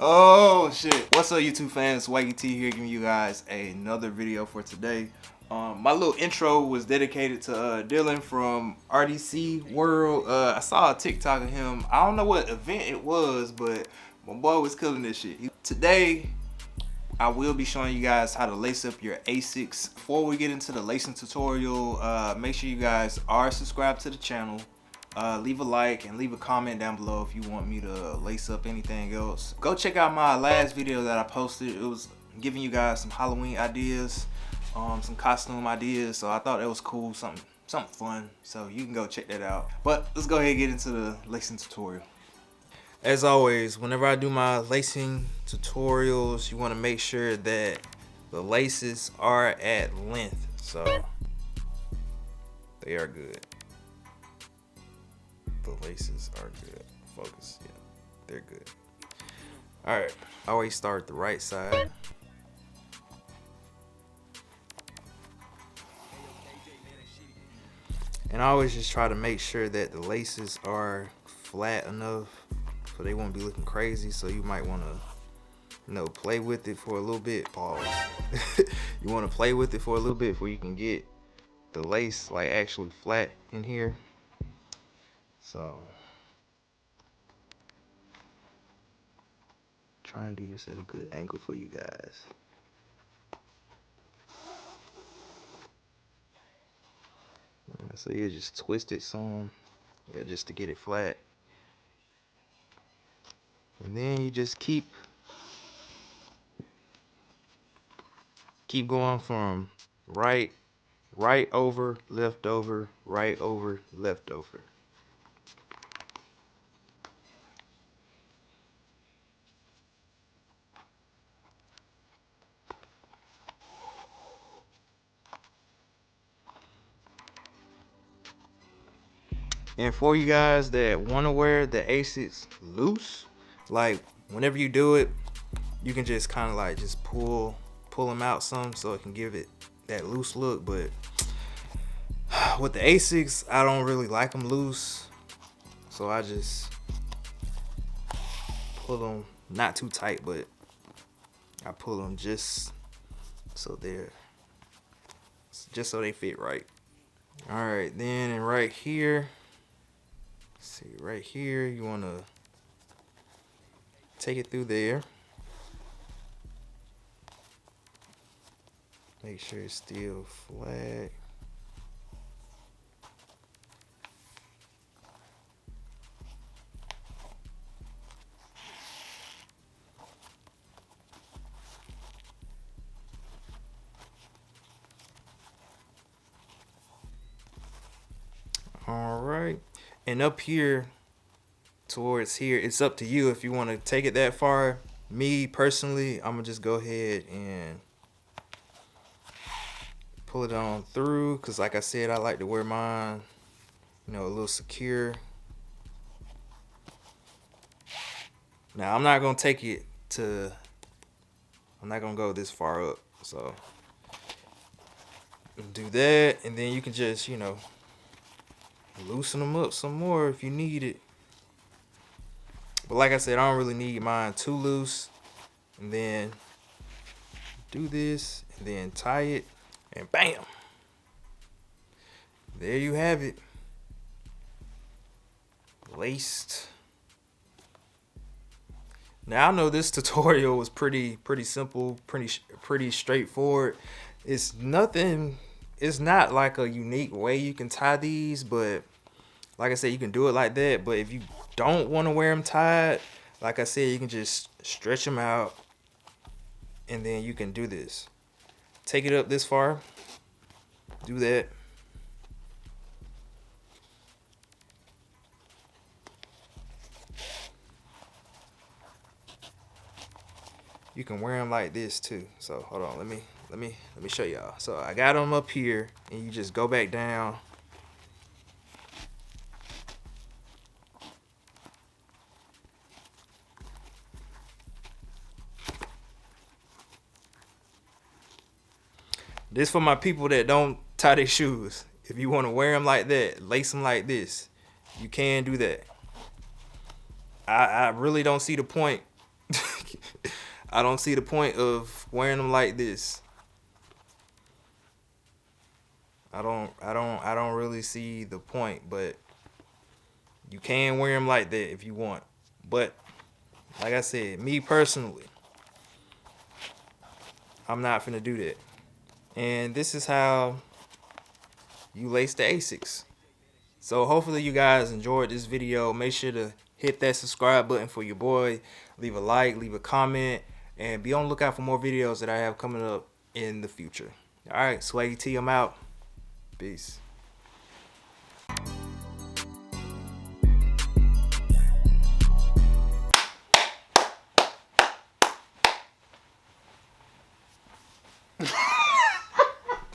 Oh shit, what's up YouTube fans? Swaggy T here, giving you guys another video for today. My little intro was dedicated to Dylan from RDC World. I saw a TikTok of him. I don't know what event it was, but my boy was killing this shit. Today I will be showing you guys how to lace up your ASICS. Before we get into the lacing tutorial, make sure you guys are subscribed to the channel. Leave a like and leave a comment down below if you want me to lace up anything else. Go check out my last video that I posted. It was giving you guys some Halloween ideas, some costume ideas. So I thought that was cool, something fun. So you can go check that out. But let's go ahead and get into the lacing tutorial. As always, whenever I do my lacing tutorials, you want to make sure that the laces are at length, so they are good. The laces are good. Focus, yeah, they're good. All right, I always start the right side. And I always just try to make sure that the laces are flat enough so they won't be looking crazy. So you might want to, play with it for a little bit. Pause. You want to play with it for a little bit before you can get the lace like actually flat in here. So trying to do this at a good angle for you guys. So you just twist it some, yeah, just to get it flat. And then you just keep going from right over, left over, right over, left over. And for you guys that want to wear the ASICS loose, like whenever you do it, you can just kind of like just pull them out some so it can give it that loose look. But with the ASICS, I don't really like them loose, so I just pull them not too tight, but I pull them just so they fit right. All right, then and right here. See, right here, you want to take it through there. Make sure it's still flat. All right. And up here towards here, it's up to you if you want to take it that far. Me personally, I'm gonna just go ahead and pull it on through, because like I said, I like to wear mine, a little secure. Now I'm not gonna take it to, I'm not gonna go this far up, so do that, and then you can just loosen them up some more if you need it. But like I said, I don't really need mine too loose. And then do this and then tie it, and bam, there you have it, laced. Now I know this tutorial was pretty simple, pretty straightforward. It's not like a unique way you can tie these, but like I said, you can do it like that. But if you don't want to wear them tied, like I said, you can just stretch them out, and then you can do this. Take it up this far, do that. you can wear them like this too. So hold on, let me show y'all. So I got them up here, and you just go back down. This for my people that don't tie their shoes. If you want to wear them like that, lace them like this, you can do that. I really don't see the point. I don't see the point of wearing them like this. I don't really see the point, but you can wear them like that if you want. But like I said, me personally, I'm not finna do that. And this is how you lace the ASICS. So hopefully you guys enjoyed this video. Make sure to hit that subscribe button for your boy. Leave a like, leave a comment, and be on the lookout for more videos that I have coming up in the future. All right, Swaggy T, I'm out. Peace.